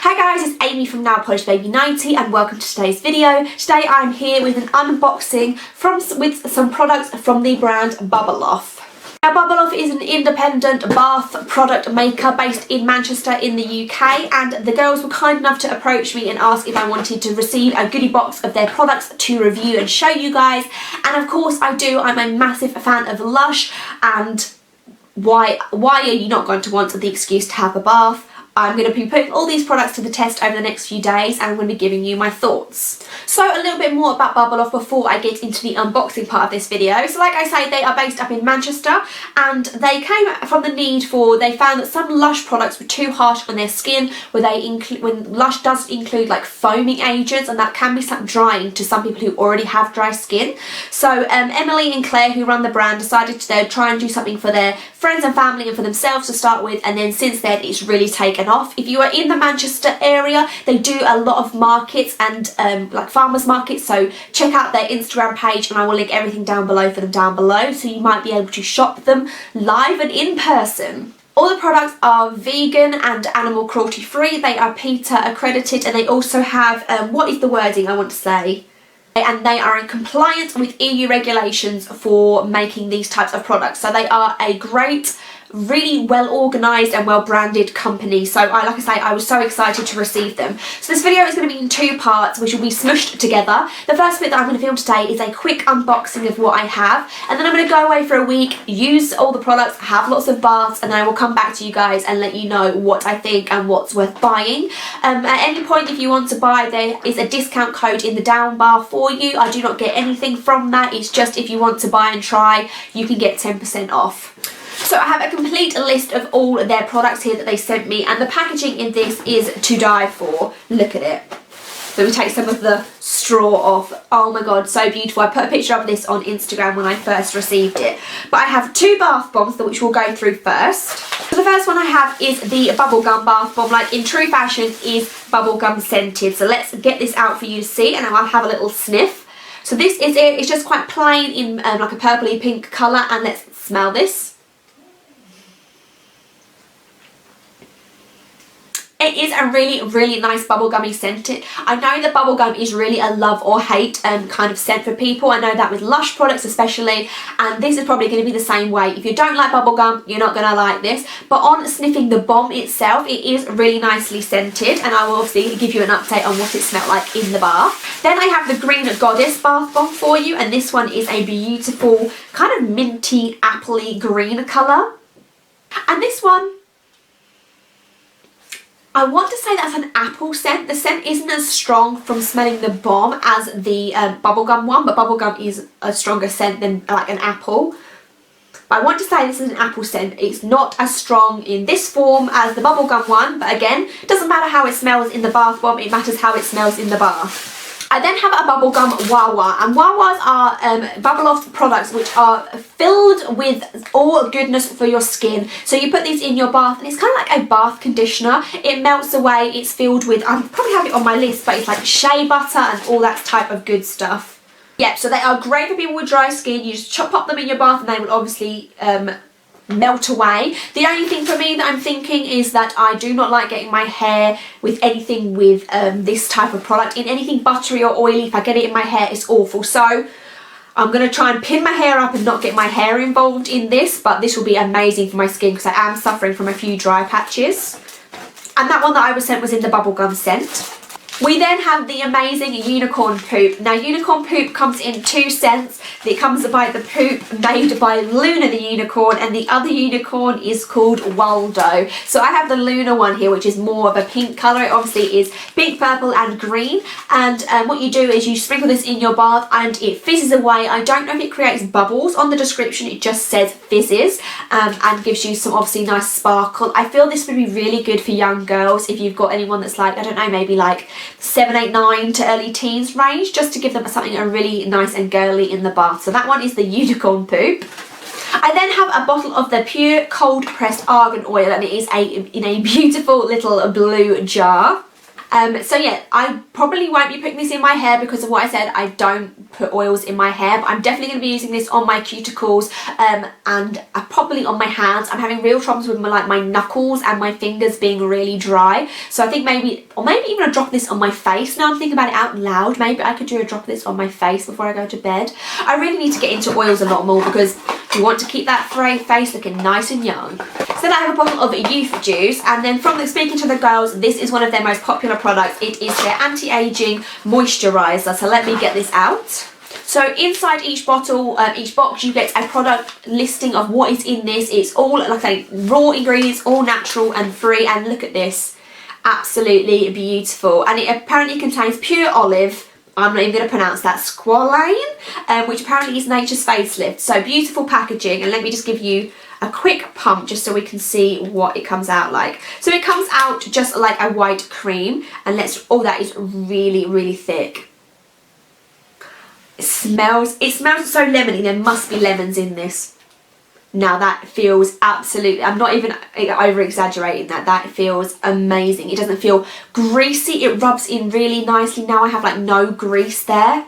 Hi guys, it's Amy from Nail Polish Baby 90 and welcome to today's video. Today I'm here with an unboxing with some products from the brand Bubble Off. Now Bubble Off is an independent bath product maker based in Manchester in the UK, and the girls were kind enough to approach me and ask if I wanted to receive a goodie box of their products to review and show you guys, and of course I do. I'm a massive fan of Lush, and why are you not going to want the excuse to have a bath? I'm going to be putting all these products to the test over the next few days, and I'm going to be giving you my thoughts. So a little bit more about Bubble Off before I get into the unboxing part of this video. So like I say, they are based up in Manchester, and they came from the need for, they found that some Lush products were too harsh on their skin, when Lush does include like foaming agents, and that can be drying to some people who already have dry skin. So Emily and Claire, who run the brand, decided to try and do something for their friends and family and for themselves to start with, and then since then it's really taken off. If you are in the Manchester area, they do a lot of markets and like farmers markets, so check out their Instagram page and I will link everything down below for them down below, so you might be able to shop them live and in person. All the products are vegan and animal cruelty free. They are PETA accredited, and they also have what is the wording I want to say, and they are in compliance with EU regulations for making these types of products. So they are a great, really well organised and well branded company. So like I say, I was so excited to receive them. So this video is going to be in two parts, which will be smushed together. The first bit that I'm going to film today is a quick unboxing of what I have, and then I'm going to go away for a week, use all the products, have lots of baths, and then I will come back to you guys and let you know what I think and what's worth buying. At any point, if you want to buy, there is a discount code in the down bar for you. I do not get anything from that. It's just if you want to buy and try, you can get 10% off. So I have a complete list of all their products here that they sent me, and the packaging in this is to die for. Look at it. So we take some of the straw off. Oh my god, so beautiful. I put a picture of this on Instagram when I first received it. But I have two bath bombs which we'll go through first. So the first one I have is the bubblegum bath bomb, like in true fashion is bubblegum scented. So let's get this out for you to see, and then I'll have a little sniff. So this is it. It's just quite plain in like a purpley pink colour, and let's smell this. It is a really nice bubblegummy scent. I know that bubblegum is really a love or hate kind of scent for people. I know that with Lush products especially, and this is probably going to be the same way. If you don't like bubblegum, you're not going to like this. But on sniffing the bomb itself, it is really nicely scented, and I will obviously give you an update on what it smelled like in the bath. Then I have the Green Goddess bath bomb for you, and this one is a beautiful kind of minty, appley green colour. And this one, I want to say that's an apple scent. The scent isn't as strong from smelling the bomb as the bubblegum one, but bubblegum is a stronger scent than like an apple. But I want to say this is an apple scent. It's not as strong in this form as the bubblegum one, but again, it doesn't matter how it smells in the bath bomb, it matters how it smells in the bath. I then have a bubblegum Wawa, and Wawas are Bubble Off products which are filled with all goodness for your skin. So you put these in your bath, and it's kind of like a bath conditioner. It melts away. It's filled with, I probably have it on my list, but it's like shea butter and all that type of good stuff. Yep, so they are great for people with dry skin. You just pop them in your bath and they will obviously melt away. The only thing for me that I'm thinking is that I do not like getting my hair with anything with this type of product. In anything buttery or oily, if I get it in my hair, it's awful. So I'm going to try and pin my hair up and not get my hair involved in this, but this will be amazing for my skin because I am suffering from a few dry patches. And that one that I was sent was in the bubblegum scent. We then have the amazing unicorn poop. Now unicorn poop comes in two scents. It comes by the poop made by Luna the unicorn, and the other unicorn is called Waldo. So I have the Luna one here, which is more of a pink colour. It obviously is pink, purple and green, and what you do is you sprinkle this in your bath and it fizzes away. I don't know if it creates bubbles. On the description it just says fizzes, and gives you some obviously nice sparkle. I feel this would be really good for young girls if you've got anyone that's like, I don't know, maybe like 7, 8, 9 to early teens range, just to give them something really nice and girly in the bath. So that one is the unicorn poop. I then have a bottle of the pure cold pressed argan oil, and it is in a beautiful little blue jar. So yeah, I probably won't be putting this in my hair because of what I said. I don't put oils in my hair, but I'm definitely going to be using this on my cuticles and probably on my hands. I'm having real problems with my knuckles and my fingers being really dry. So I think maybe even a drop of this on my face. Now I'm thinking about it out loud. Maybe I could do a drop of this on my face before I go to bed. I really need to get into oils a lot more because you want to keep that face looking nice and young. So then I have a bottle of youth juice, and then from speaking to the girls, this is one of their most popular products. It is their anti-aging moisturiser. So let me get this out. So inside each bottle, each box, you get a product listing of what is in this. It's all, like I say, raw ingredients, all natural and free. And look at this, absolutely beautiful. And it apparently contains pure olive, I'm not even going to pronounce that, squalane, which apparently is nature's facelift. So beautiful packaging, and let me just give you a quick pump just so we can see what it comes out like. So it comes out just like a white cream, and oh, that is really, really thick. It smells so lemony. There must be lemons in this. Now that feels absolutely, I'm not even over exaggerating that feels amazing. It doesn't feel greasy, it rubs in really nicely. Now I have like no grease there.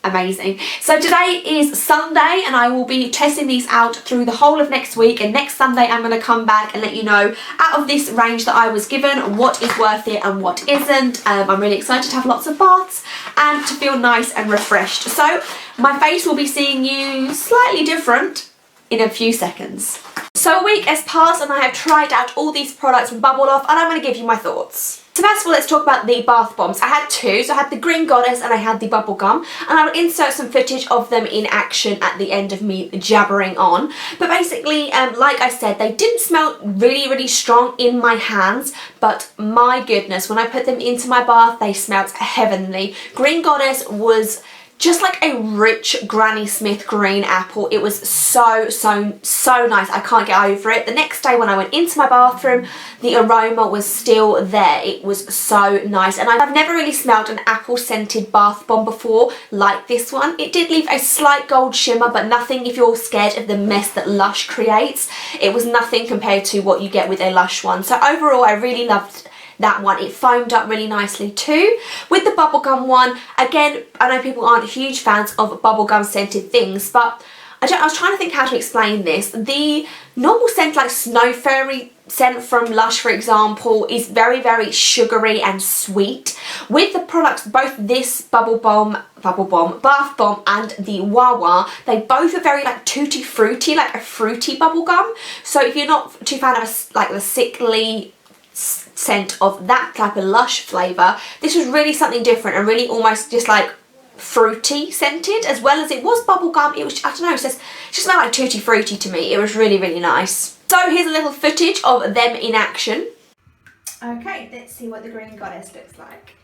Amazing. So today is Sunday and I will be testing these out through the whole of next week, and next Sunday I'm going to come back and let you know out of this range that I was given what is worth it and what isn't. I'm really excited to have lots of baths and to feel nice and refreshed. So my face will be seeing you slightly different in a few seconds. So a week has passed and I have tried out all these products from Bubble Off, and I'm going to give you my thoughts. So first of all, let's talk about the bath bombs. I had two. So I had the Green Goddess and I had the Bubble Gum, and I will insert some footage of them in action at the end of me jabbering on. But basically, like I said, they didn't smell really, really strong in my hands, but my goodness, when I put them into my bath, they smelled heavenly. Green Goddess was just like a rich Granny Smith green apple. It was so nice. I can't get over it. The next day when I went into my bathroom, the aroma was still there. It was so nice. And I've never really smelled an apple scented bath bomb before like this one. It did leave a slight gold shimmer, but nothing if you're scared of the mess that Lush creates. It was nothing compared to what you get with a Lush one. So overall, I really loved that one. It foamed up really nicely too. With the bubblegum one, again, I know people aren't huge fans of bubblegum scented things, but I was trying to think how to explain this. The normal scent, like Snow Fairy scent from Lush, for example, is very, very sugary and sweet. With the products, both this bath bomb and the Wawa, they both are very like tutti fruity, like a fruity bubblegum. So if you're not too fan of like the sickly scent of that type of Lush flavour, this was really something different and really almost just like fruity scented, as well as it was bubblegum. It was, I don't know, it just smelled like tutti fruity to me. It was really, really nice. So here's a little footage of them in action. Okay, let's see what the Green Goddess looks like.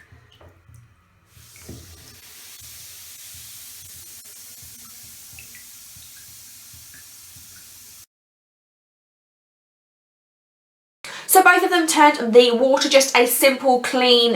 So both of them turned the water just a simple, clean,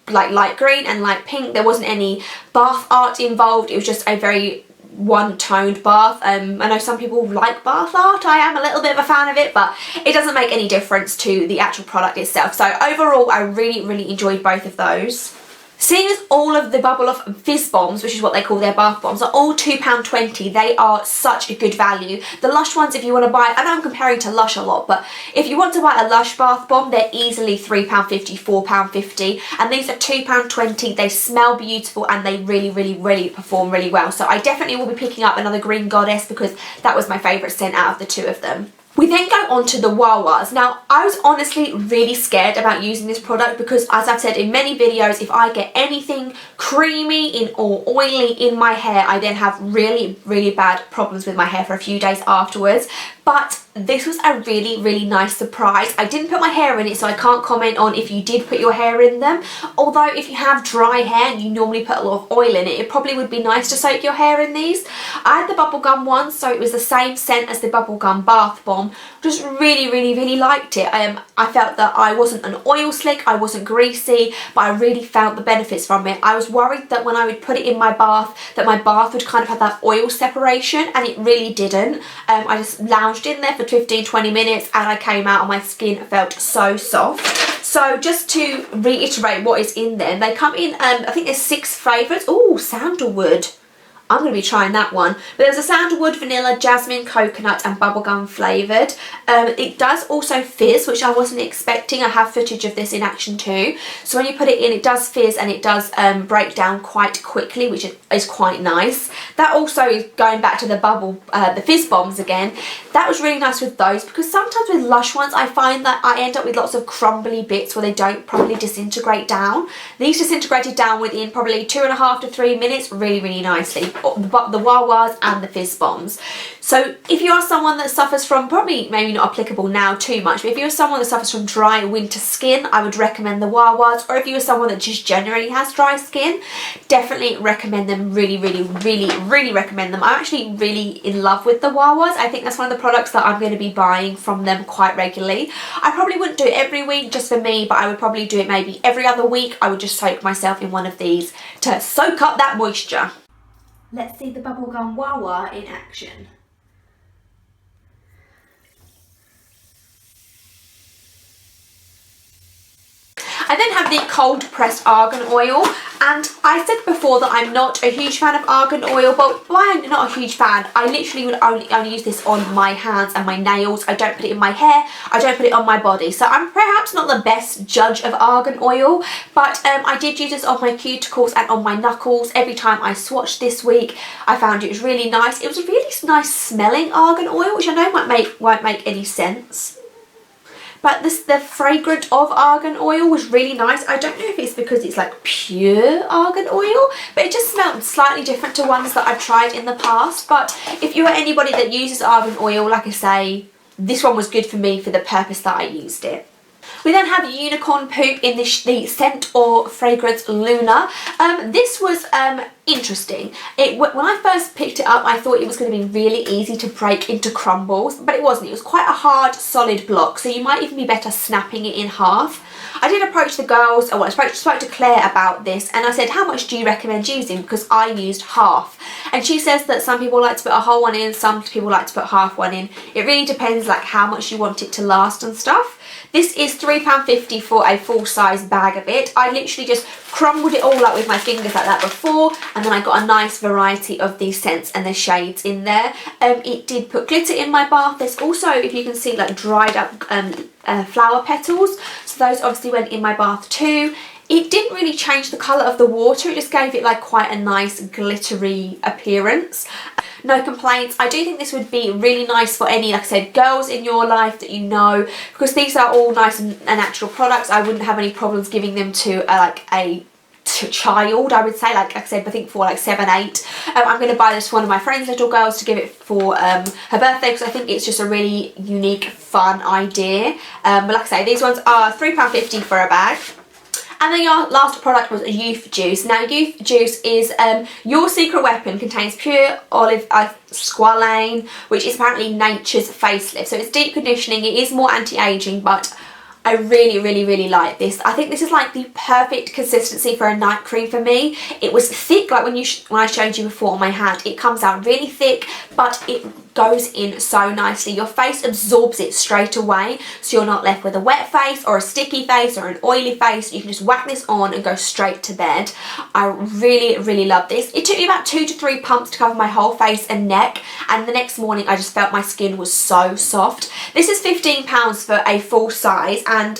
like light green and light pink. There wasn't any bath art involved. It was just a very one-toned bath. I know some people like bath art. I am a little bit of a fan of it, but it doesn't make any difference to the actual product itself. So overall, I really, really enjoyed both of those. Seeing as all of the Bubble Off Fizz Bombs, which is what they call their bath bombs, are all £2.20, they are such a good value. The Lush ones, if you want to buy, I know I'm comparing to Lush a lot, but if you want to buy a Lush bath bomb, they're easily £3.50, £4.50, and these are £2.20. They smell beautiful and they really, really, really perform really well. So I definitely will be picking up another Green Goddess because that was my favourite scent out of the two of them. We then go on to the Wawas. Now, I was honestly really scared about using this product because, as I've said in many videos, if I get anything creamy or oily in my hair, I then have really, really bad problems with my hair for a few days afterwards. But this was a really, really nice surprise. I didn't put my hair in it, so I can't comment on if you did put your hair in them. Although if you have dry hair and you normally put a lot of oil in it, it probably would be nice to soak your hair in these. I had the bubblegum one, so it was the same scent as the bubblegum bath bomb. Just really, really, really liked it. I felt that I wasn't an oil slick, I wasn't greasy, but I really felt the benefits from it. I was worried that when I would put it in my bath, that my bath would kind of have that oil separation, and it really didn't. I just lounged lounged in there for 15-20 minutes and I came out and my skin felt so soft. So just to reiterate what is in there, they come in, I think there's 6 flavours. Oh, sandalwood. I'm going to be trying that one. But there's a sandalwood, vanilla, jasmine, coconut and bubblegum flavoured. It does also fizz, which I wasn't expecting. I have footage of this in action too. So when you put it in, it does fizz and it does break down quite quickly, which is quite nice. That also is going back to the fizz bombs again. That was really nice with those, because sometimes with Lush ones I find that I end up with lots of crumbly bits where they don't properly disintegrate down. These disintegrated down within probably 2.5 to 3 minutes really, really nicely. The Wawas and the fizz bombs. So if you are someone that suffers from, probably maybe not applicable now too much, but if you're someone that suffers from dry winter skin, I would recommend the Wawas. Or if you're someone that just generally has dry skin, definitely recommend them. Really, really, really, really recommend them. I'm actually really in love with the Wawas. I think that's one of the products that I'm going to be buying from them quite regularly. I probably wouldn't do it every week just for me, but I would probably do it maybe every other week. I would just soak myself in one of these to soak up that moisture. Let's see the bubblegum Wawa in action. I then have the cold pressed argan oil, and I said before that I'm not a huge fan of argan oil, but why I'm not a huge fan, I literally would only use this on my hands and my nails. I don't put it in my hair, I don't put it on my body, so I'm perhaps not the best judge of argan oil, but I did use this on my cuticles and on my knuckles. Every time I swatched this week I found it was really nice. It was a really nice smelling argan oil, which I know won't make any sense. But the fragrance of argan oil was really nice. I don't know if it's because it's like pure argan oil, but it just smelled slightly different to ones that I've tried in the past. But if you are anybody that uses argan oil, like I say, this one was good for me for the purpose that I used it. We then have Unicorn Poop in the scent or fragrance Luna. This was interesting. When I first picked it up, I thought it was going to be really easy to break into crumbles, but it wasn't. It was quite a hard, solid block, so you might even be better snapping it in half. I did approach the girls, I spoke to Claire about this, and I said, how much do you recommend using? Because I used half. And she says that some people like to put a whole one in, some people like to put half one in. It really depends like how much you want it to last and stuff. This is £3.50 for a full-size bag of it. I literally just crumbled it all up with my fingers like that before, and then I got a nice variety of these scents and the shades in there. It did put glitter in my bath. There's also, if you can see, like dried up flower petals. So those obviously went in my bath too. It didn't really change the colour of the water, it just gave it like quite a nice glittery appearance. No complaints. I do think this would be really nice for any, like I said, girls in your life that you know, because these are all nice and natural products. I wouldn't have any problems giving them to like a child, I would say, like I said, I think for like 7, 8. I'm going to buy this for one of my friend's little girls to give it for her birthday, because I think it's just a really unique, fun idea. But like I say, these ones are £3.50 for a bag. And then your last product was a youth juice. Now youth juice is your secret weapon, contains pure olive squalane, which is apparently nature's facelift. So it's deep conditioning, it is more anti-aging, but I really, really, really like this. I think this is like the perfect consistency for a night cream for me. It was thick, like when I showed you before on my hand. It comes out really thick, but it goes in so nicely. Your face absorbs it straight away, so you're not left with a wet face or a sticky face or an oily face. You can just whack this on and go straight to bed. I really, really love this. It took me about 2 to 3 pumps to cover my whole face and neck, and the next morning I just felt my skin was so soft. This is £15 for a full size, and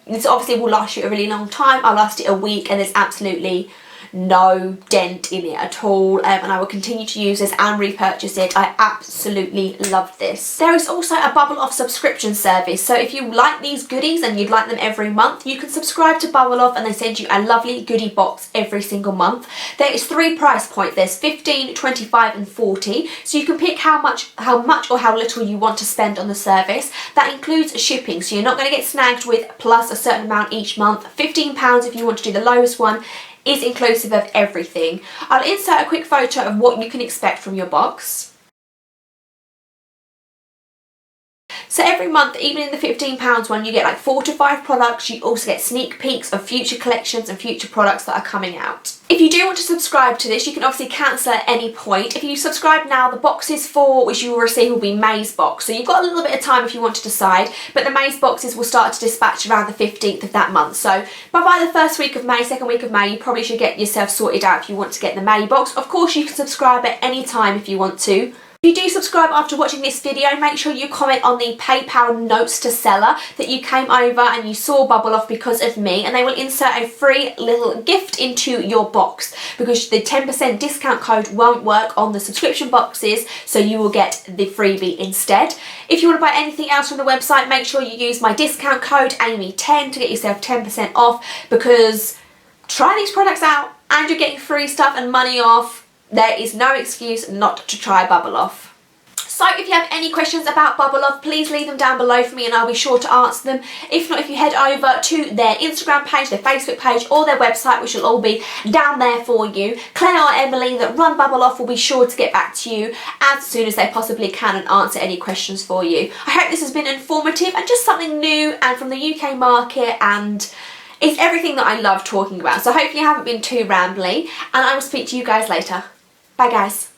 this obviously will last you a really long time. I'll last it a week, and there's absolutely no dent in it at all, and I will continue to use this and repurchase it. I absolutely love this. There is also a Bubble Off subscription service, so if you like these goodies and you'd like them every month, you can subscribe to Bubble Off and they send you a lovely goodie box every single month. There is 3 price points. There's 15, 25 and 40, so you can pick how much or how little you want to spend on the service. That includes shipping, so you're not going to get snagged with plus a certain amount each month. £15 if you want to do the lowest one is inclusive of everything. I'll insert a quick photo of what you can expect from your box. So every month, even in the £15 one, you get like 4 to 5 products. You also get sneak peeks of future collections and future products that are coming out. If you do want to subscribe to this, you can obviously cancel at any point. If you subscribe now, the boxes for which you will receive will be May's box. So you've got a little bit of time if you want to decide, but the May's boxes will start to dispatch around the 15th of that month. So by the first week of May, second week of May, you probably should get yourself sorted out if you want to get the May box. Of course, you can subscribe at any time if you want to. If you do subscribe after watching this video, make sure you comment on the PayPal notes to seller that you came over and you saw Bubble Off because of me, and they will insert a free little gift into your box, because the 10% discount code won't work on the subscription boxes, so you will get the freebie instead. If you want to buy anything else from the website, make sure you use my discount code Amy10 to get yourself 10% off, because try these products out and you're getting free stuff and money off. There is no excuse not to try Bubble Off. So if you have any questions about Bubble Off, please leave them down below for me and I'll be sure to answer them. If not, if you head over to their Instagram page, their Facebook page or their website, which will all be down there for you, Claire or Emily that run Bubble Off will be sure to get back to you as soon as they possibly can and answer any questions for you. I hope this has been informative and just something new and from the UK market, and it's everything that I love talking about. So hopefully I haven't been too rambly, and I will speak to you guys later. Bye guys.